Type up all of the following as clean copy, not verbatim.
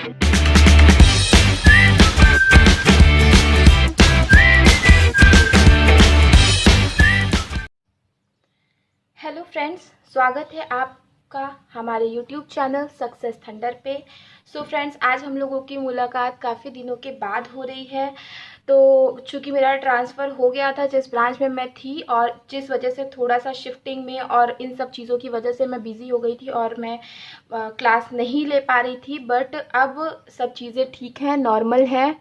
Hello friends, स्वागत है आपका हमारे यूट्यूब चैनल सक्सेस थंडर पे। सो फ्रेंड्स, आज हम लोगों की मुलाकात काफ़ी दिनों के बाद हो रही है। तो चूँकि मेरा ट्रांसफ़र हो गया था जिस ब्रांच में मैं थी, और जिस वजह से थोड़ा सा शिफ्टिंग में और इन सब चीज़ों की वजह से मैं बिज़ी हो गई थी और मैं क्लास नहीं ले पा रही थी। बट अब सब चीज़ें ठीक हैं, नॉर्मल है,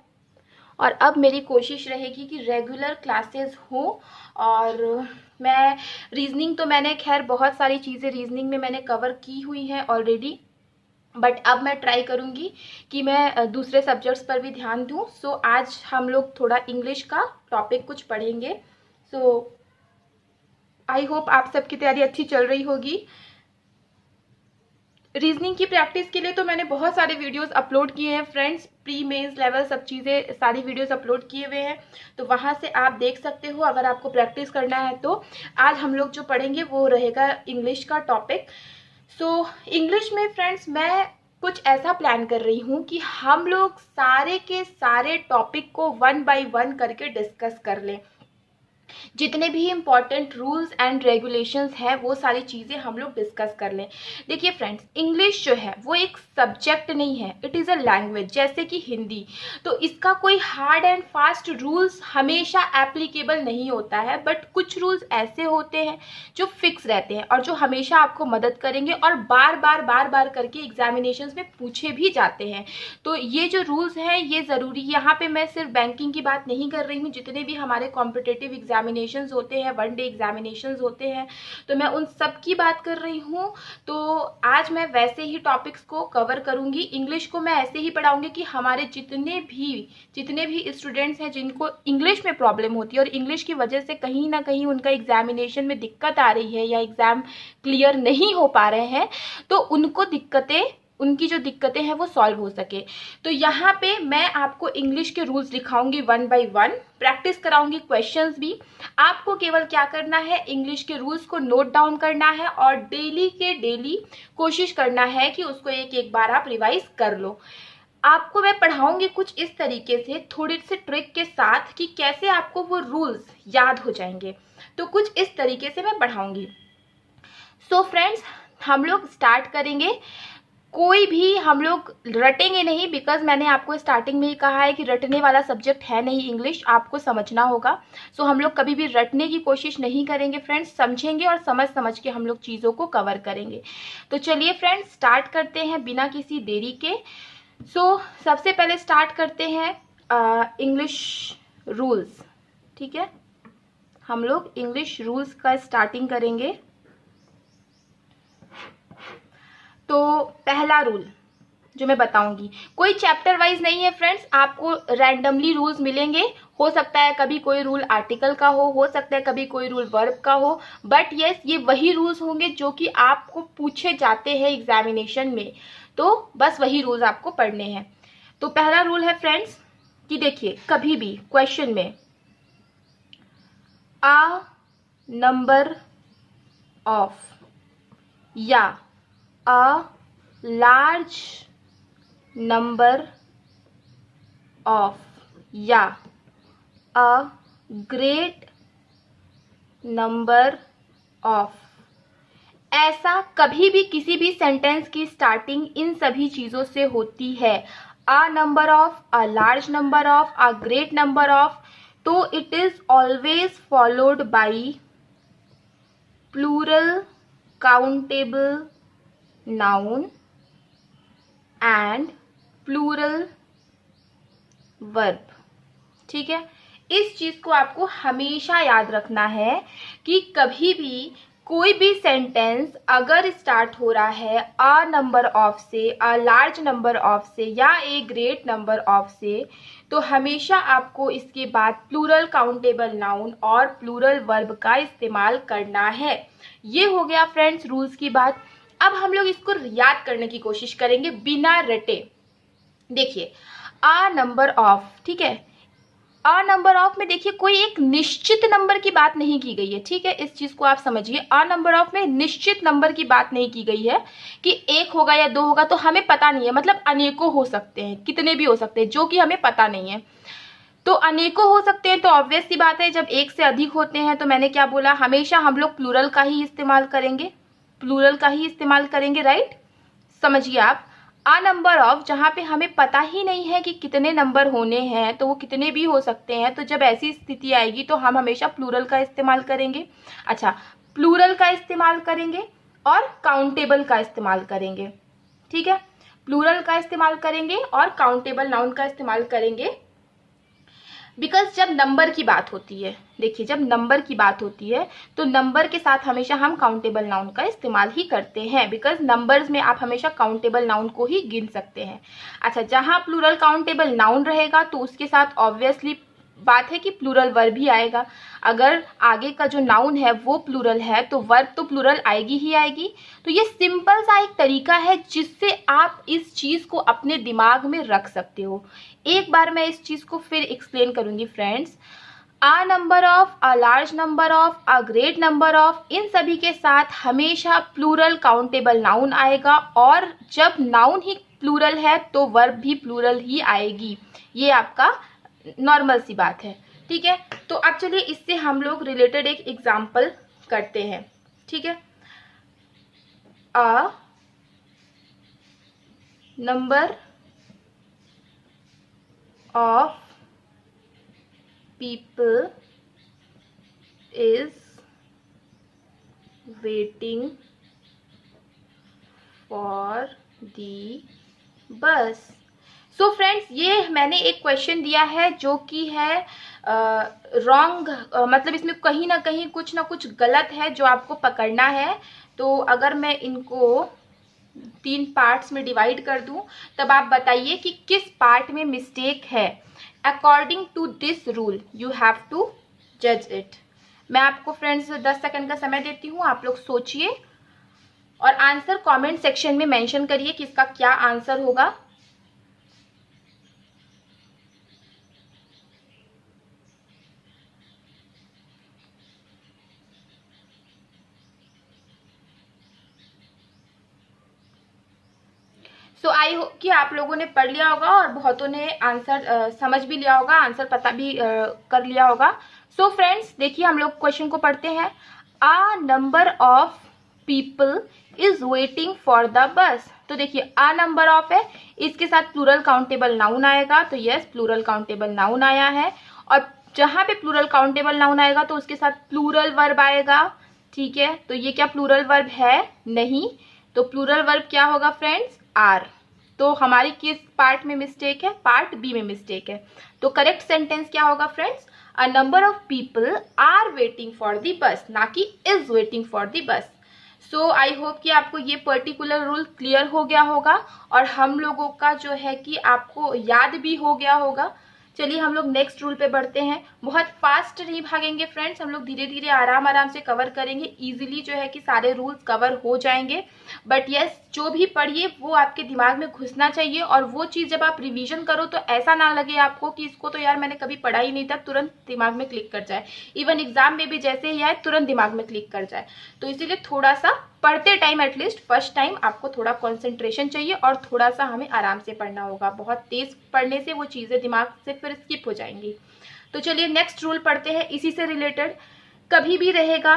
और अब मेरी कोशिश रहेगी कि रेगुलर क्लासेस हो। और मैं रीजनिंग तो मैंने खैर बहुत सारी चीज़ें रीजनिंग में मैंने कवर की हुई हैं ऑलरेडी, बट अब मैं ट्राई करूँगी कि मैं दूसरे सब्जेक्ट्स पर भी ध्यान दूँ। सो आज हम लोग थोड़ा इंग्लिश का टॉपिक कुछ पढ़ेंगे। सो आई होप आप सबकी तैयारी अच्छी चल रही होगी। रीजनिंग की प्रैक्टिस के लिए तो मैंने बहुत सारे वीडियोस अपलोड किए हैं फ्रेंड्स, प्री मेंस लेवल सब चीज़ें सारी वीडियोस अपलोड किए हुए हैं, तो वहां से आप देख सकते हो अगर आपको प्रैक्टिस करना है तो। आज हम लोग जो पढ़ेंगे वो रहेगा इंग्लिश का टॉपिक। सो इंग्लिश में फ्रेंड्स मैं कुछ ऐसा प्लान कर रही हूँ कि हम लोग सारे के सारे टॉपिक को 1 बाय 1 करके डिस्कस कर लें। जितने भी इम्पॉर्टेंट रूल्स एंड रेगुलेशंस हैं वो सारी चीज़ें हम लोग डिस्कस कर लें। देखिए फ्रेंड्स, इंग्लिश जो है वो एक सब्जेक्ट नहीं है, इट इज़ अ लैंग्वेज, जैसे कि हिंदी। तो इसका कोई हार्ड एंड फास्ट रूल्स हमेशा एप्लीकेबल नहीं होता है, बट कुछ रूल्स ऐसे होते हैं जो फिक्स रहते हैं और जो हमेशा आपको मदद करेंगे और बार बार करके एग्जामिनेशंस में पूछे भी जाते हैं। तो ये जो रूल्स हैं ये ज़रूरी, यहाँ पे मैं सिर्फ बैंकिंग की बात नहीं कर रही हूँ, जितने भी हमारे कॉम्पिटिटिव एग्जामिनेशंस होते हैं, 1 डे एग्जामिनेशंस होते हैं, तो मैं उन सब की बात कर रही हूँ। तो आज मैं वैसे ही टॉपिक्स को कवर करूँगी। इंग्लिश को मैं ऐसे ही पढ़ाऊँगी कि हमारे जितने भी स्टूडेंट्स हैं जिनको इंग्लिश में प्रॉब्लम होती है और इंग्लिश की वजह से कहीं ना कहीं उनका एग्जामिनेशन में दिक्कत आ रही है या एग्ज़ाम क्लियर नहीं हो पा रहे हैं, तो उनकी जो दिक्कतें हैं वो सॉल्व हो सके। तो यहाँ पे मैं आपको इंग्लिश के रूल्स दिखाऊंगी 1 बाय 1, प्रैक्टिस कराऊंगी, क्वेश्चंस भी। आपको केवल क्या करना है, इंग्लिश के रूल्स को नोट डाउन करना है और डेली कोशिश करना है कि उसको एक बार आप रिवाइज कर लो। आपको मैं पढ़ाऊंगी कुछ इस तरीके से, थोड़ी सी ट्रिक के साथ, कि कैसे आपको वो रूल्स याद हो जाएंगे। तो कुछ इस तरीके से मैं पढ़ाऊंगी। सो फ्रेंड्स, हम लोग स्टार्ट करेंगे। कोई भी हम लोग रटेंगे नहीं, बिकॉज मैंने आपको स्टार्टिंग में ही कहा है कि रटने वाला सब्जेक्ट है नहीं इंग्लिश, आपको समझना होगा। सो हम लोग कभी भी रटने की कोशिश नहीं करेंगे फ्रेंड्स, समझेंगे और समझ के हम लोग चीज़ों को कवर करेंगे। तो चलिए फ्रेंड्स, स्टार्ट करते हैं बिना किसी देरी के। सो सबसे पहले स्टार्ट करते हैं इंग्लिश रूल्स। ठीक है, हम लोग इंग्लिश रूल्स का स्टार्टिंग करेंगे। तो पहला रूल जो मैं बताऊंगी, कोई चैप्टर वाइज नहीं है फ्रेंड्स, आपको रैंडमली रूल्स मिलेंगे। हो सकता है कभी कोई रूल आर्टिकल का हो सकता है कभी कोई रूल वर्ब का हो, बट यस ये वही रूल्स होंगे जो कि आपको पूछे जाते हैं एग्जामिनेशन में। तो बस वही रूल्स आपको पढ़ने हैं। तो पहला रूल है फ्रेंड्स कि देखिए, कभी भी क्वेश्चन में अ नंबर ऑफ या a large number of या a great number of, ऐसा कभी भी किसी भी सेंटेंस की स्टार्टिंग इन सभी चीज़ों से होती है। a number of, a large number of, a great number of, तो it is always followed by plural countable noun and plural verb. ठीक है, इस चीज को आपको हमेशा याद रखना है कि कभी भी कोई भी सेंटेंस अगर स्टार्ट हो रहा है अ नंबर ऑफ से, अ लार्ज नंबर ऑफ से या ए ग्रेट नंबर ऑफ से, तो हमेशा आपको इसके बाद प्लूरल काउंटेबल नाउन और प्लूरल वर्ब का इस्तेमाल करना है। ये हो गया फ्रेंड्स रूल्स की बात। अब हम लोग इसको याद करने की कोशिश करेंगे बिना रटे। देखिए, अ नंबर ऑफ, ठीक है, अ नंबर ऑफ में देखिए कोई एक निश्चित नंबर की बात नहीं की गई है, ठीक है, इस चीज को आप समझिए। अ नंबर ऑफ में निश्चित नंबर की बात नहीं की गई है कि एक होगा या दो होगा, तो हमें पता नहीं है, मतलब अनेकों हो सकते हैं, कितने भी हो सकते हैं, जो कि हमें पता नहीं है। तो अनेकों हो सकते हैं, तो ऑब्वियस सी बात है, जब एक से अधिक होते हैं तो मैंने क्या बोला, हमेशा हम लोग प्लूरल का ही इस्तेमाल करेंगे, प्लूरल का ही इस्तेमाल करेंगे, राइट। समझिए आप, अ नंबर ऑफ जहाँ पे हमें पता ही नहीं है कि कितने नंबर होने हैं, तो वो कितने भी हो सकते हैं, तो जब ऐसी स्थिति आएगी तो हम हमेशा प्लूरल का इस्तेमाल करेंगे। अच्छा, प्लूरल का इस्तेमाल करेंगे और काउंटेबल का इस्तेमाल करेंगे, ठीक है, प्लूरल का इस्तेमाल करेंगे और काउंटेबल नाउन का इस्तेमाल करेंगे। बिकॉज जब नंबर की बात होती है, देखिए जब नंबर की बात होती है तो नंबर के साथ हमेशा हम काउंटेबल नाउन का इस्तेमाल ही करते हैं, बिकॉज नंबर्स में आप हमेशा काउंटेबल नाउन को ही गिन सकते हैं। अच्छा, जहां प्लूरल काउंटेबल नाउन रहेगा तो उसके साथ ऑब्वियसली बात है कि प्लूरल वर्ब भी आएगा। अगर आगे का जो नाउन है वो प्लूरल है तो वर्ब तो प्लूरल आएगी ही आएगी। तो ये सिंपल सा एक तरीका है जिससे आप इस चीज को अपने दिमाग में रख सकते हो। एक बार मैं इस चीज को फिर एक्सप्लेन करूंगी friends. A number of, a large number of, a great number of, इन सभी के साथ हमेशा प्लूरल काउंटेबल नाउन आएगा, और जब नाउन ही प्लूरल है तो वर्ब भी प्लूरल ही आएगी। ये आपका नॉर्मल सी बात है, ठीक है। तो अब चलिए इससे हम लोग रिलेटेड एक एग्जाम्पल करते हैं, ठीक है। A number of people is waiting for the bus। So friends, ये मैंने एक क्वेश्चन दिया है जो कि है रॉन्ग, मतलब इसमें कहीं ना कुछ गलत है जो आपको पकड़ना है। तो अगर मैं इनको 3 पार्ट्स में डिवाइड कर दूं, तब आप बताइए कि किस पार्ट में मिस्टेक है। According to this rule you have to जज इट। मैं आपको फ्रेंड्स 10 सेकंड का समय देती हूँ, आप लोग सोचिए और आंसर कमेंट सेक्शन में मेंशन करिए कि इसका क्या आंसर होगा। सो आई होप कि आप लोगों ने पढ़ लिया होगा और बहुतों ने आंसर समझ भी लिया होगा, आंसर पता भी कर लिया होगा। सो फ्रेंड्स, देखिए हम लोग क्वेश्चन को पढ़ते हैं। अ number of people is waiting for the बस। तो देखिए अ नंबर ऑफ है, इसके साथ प्लूरल काउंटेबल नाउन आएगा, तो यस प्लूरल काउंटेबल नाउन आया है। और जहां पे प्लूरल काउंटेबल नाउन आएगा तो उसके साथ प्लूरल वर्ब आएगा, ठीक है। तो ये क्या प्लूरल वर्ब है? नहीं। तो प्लूरल वर्ब क्या होगा फ्रेंड्स? आर। तो हमारी किस पार्ट में मिस्टेक है? पार्ट बी में मिस्टेक है। तो करेक्ट सेंटेंस क्या होगा friends? A number of people are waiting for the bus, ना कि इज वेटिंग फॉर द बस। सो आई होप कि आपको ये पर्टिकुलर रूल क्लियर हो गया होगा और हम लोगों का जो है कि आपको याद भी हो गया होगा। चलिए हम लोग नेक्स्ट रूल पे बढ़ते हैं। बहुत फास्ट नहीं भागेंगे फ्रेंड्स, हम लोग धीरे धीरे आराम से कवर करेंगे। इजीली जो है कि सारे रूल्स कवर हो जाएंगे। बट यस, जो भी पढ़िए वो आपके दिमाग में घुसना चाहिए, और वो चीज़ जब आप रिवीजन करो तो ऐसा ना लगे आपको कि इसको तो यार मैंने कभी पढ़ा ही नहीं था, तुरंत दिमाग में क्लिक कर जाए। इवन एग्जाम में भी जैसे ही आए तुरंत दिमाग में क्लिक कर जाए। तो इसीलिए थोड़ा सा पढ़ते टाइम, एटलीस्ट फर्स्ट टाइम आपको थोड़ा कंसंट्रेशन चाहिए और थोड़ा सा हमें आराम से पढ़ना होगा। बहुत तेज पढ़ने से वो चीज़ें दिमाग से फिर स्किप हो जाएंगी। तो चलिए नेक्स्ट रूल पढ़ते हैं इसी से रिलेटेड। कभी भी रहेगा,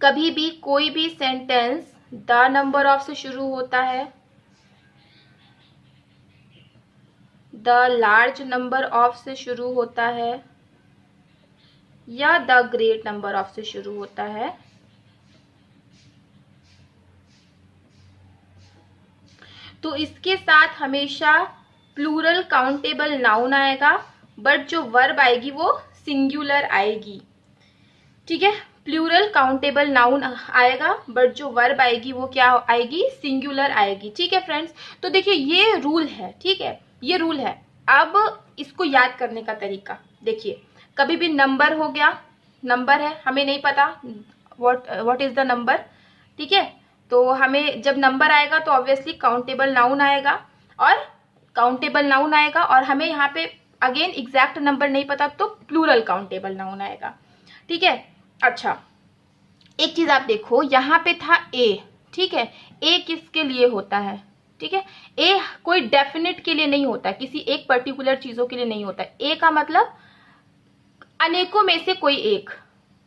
कभी भी कोई भी सेंटेंस द नंबर ऑफ से शुरू होता है, द लार्ज नंबर ऑफ से शुरू होता है, या द ग्रेट नंबर ऑफ से शुरू होता है, तो इसके साथ हमेशा प्लूरल काउंटेबल नाउन आएगा, बट जो वर्ब आएगी वो सिंगुलर आएगी, ठीक है। प्लूरल काउंटेबल नाउन आएगा, बट जो वर्ब आएगी वो क्या आएगी? सिंगुलर आएगी, ठीक है फ्रेंड्स। तो देखिए ये रूल है, ठीक है, ये रूल है। अब इसको याद करने का तरीका देखिए, कभी भी नंबर हो गया, नंबर है, हमें नहीं पता व्हाट इज द नंबर, ठीक है। तो हमें जब नंबर आएगा तो ऑब्वियसली काउंटेबल नाउन आएगा, और काउंटेबल नाउन आएगा, और हमें यहाँ पे अगेन एग्जैक्ट नंबर नहीं पता तो प्लूरल काउंटेबल नाउन आएगा। ठीक है। अच्छा, एक चीज आप देखो, यहाँ पे था ए, ठीक है, ए किसके लिए होता है? ठीक है, ए कोई डेफिनेट के लिए नहीं होता, किसी एक पर्टिकुलर चीजों के लिए नहीं होता। ए का मतलब अनेकों में से कोई एक,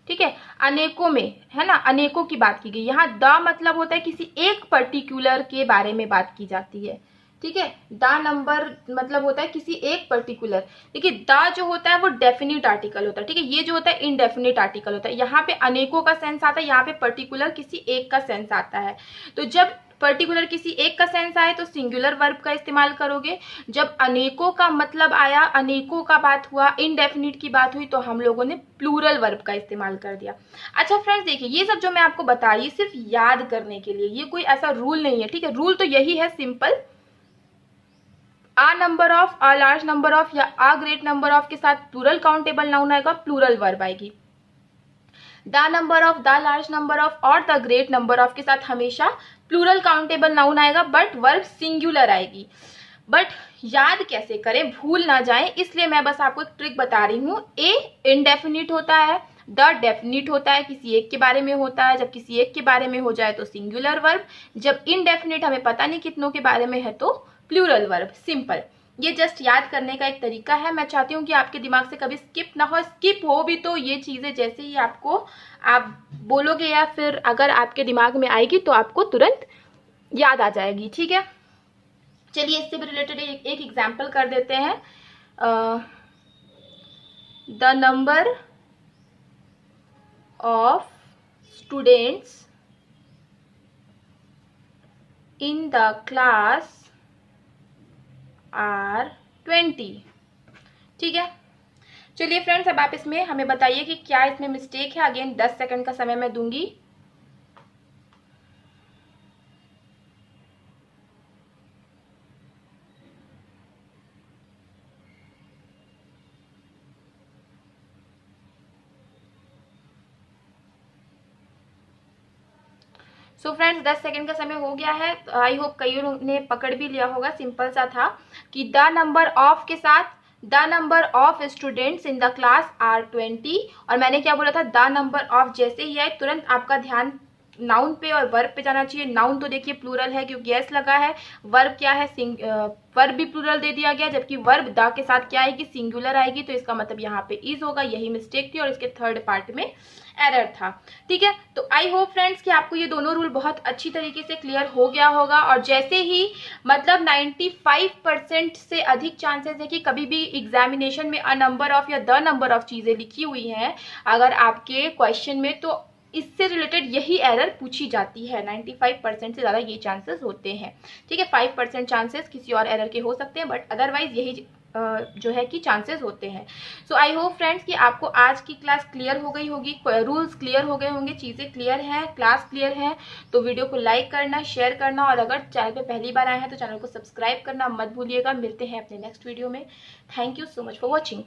ठीक है, अनेकों में, है ना, अनेकों की बात की गई। यहाँ द मतलब होता है किसी एक पर्टिकुलर के बारे में बात की जाती है। ठीक है, द नंबर मतलब होता है किसी एक पर्टिकुलर। देखिए, द जो होता है वो डेफिनिट आर्टिकल होता है, ठीक है, ये जो होता है इनडेफिनिट आर्टिकल होता है। यहाँ पे अनेकों का सेंस आता है, यहाँ पे पर्टिकुलर किसी एक का सेंस आता है। तो जब पर्टिकुलर किसी एक का सेंस आए तो सिंगुलर वर्ब का इस्तेमाल करोगे। जब अनेकों का मतलब आया, अनेकों का बात हुआ, इनडेफिनिट की बात हुई, तो हम लोगों ने प्लूरल वर्ब का इस्तेमाल कर दिया। अच्छा फ्रेंड्स, देखिए ये सब जो मैं आपको बता रही, सिर्फ याद करने के लिए, ये कोई ऐसा रूल नहीं है। ठीक है, रूल तो यही है simple, a number of, a large number of या आ ग्रेट नंबर ऑफ के साथ प्लूरल काउंटेबल नाउन आएगा, प्लूरल वर्ब आएगी। The number of, the large number of और द ग्रेट नंबर ऑफ के साथ हमेशा प्लूरल काउंटेबल नाउन आएगा, बट वर्ब सिंगुलर आएगी। बट याद कैसे करें, भूल ना जाए, इसलिए मैं बस आपको एक ट्रिक बता रही हूँ। ए इनडेफिनिट होता है, द डेफिनिट होता है, किसी एक के बारे में होता है। जब किसी एक के बारे में हो जाए तो सिंगुलर वर्ब, जब इनडेफिनिट हमें पता नहीं कितनों के बारे में है तो प्लूरल वर्ब। सिंपल, ये जस्ट याद करने का एक तरीका है। मैं चाहती हूँ कि आपके दिमाग से कभी स्किप ना हो, स्किप हो भी तो ये चीजें जैसे ही आपको आप बोलोगे या फिर अगर आपके दिमाग में आएगी तो आपको तुरंत याद आ जाएगी। ठीक है, चलिए इससे भी रिलेटेड एक एग्जाम्पल कर देते हैं। The number of students in the class are 20। ठीक है, चलिए फ्रेंड्स, अब आप इसमें हमें बताइए कि क्या इसमें मिस्टेक है। अगेन 10 सेकंड का समय मैं दूंगी। सो फ्रेंड्स, 10 सेकंड का समय हो गया है। आई होप कईयों ने पकड़ भी लिया होगा। सिंपल सा था कि द नंबर ऑफ के साथ the number of students in the class are 20, और मैंने क्या बोला था, द नंबर ऑफ जैसे ही आए तुरंत आपका ध्यान नाउन पे और वर्ब पे जाना चाहिए। नाउन तो देखिए प्लूरल है क्योंकि एस लगा है, वर्ब क्या है, वर्ब भी प्लूरल दे दिया गया, जबकि वर्ब द के साथ क्या आएगी, सिंगुलर आएगी, तो इसका मतलब यहाँ पे इज होगा। यही मिस्टेक थी और इसके थर्ड पार्ट में एरर था। ठीक है, तो आई होप फ्रेंड्स कि आपको ये दोनों रूल बहुत अच्छी तरीके से क्लियर हो गया होगा। और जैसे ही मतलब 95% से अधिक चांसेस है कि कभी भी एग्जामिनेशन में अ नंबर ऑफ या द नंबर ऑफ चीजें लिखी हुई हैं अगर आपके क्वेश्चन में, तो इससे रिलेटेड यही एरर पूछी जाती है। 95% से ज़्यादा ये चांसेस होते हैं। ठीक है, 5% चांसेस किसी और एरर के हो सकते हैं, बट अदरवाइज यही जो है कि चांसेस होते हैं। सो आई होप फ्रेंड्स कि आपको आज की क्लास क्लियर हो गई होगी, रूल्स क्लियर हो गए होंगे, चीज़ें क्लियर हैं, क्लास क्लियर है। तो वीडियो को लाइक करना, शेयर करना, और अगर चैनल पे पहली बार आए हैं तो चैनल को सब्सक्राइब करना मत भूलिएगा। मिलते हैं अपने नेक्स्ट वीडियो में। Thank you so much for watching.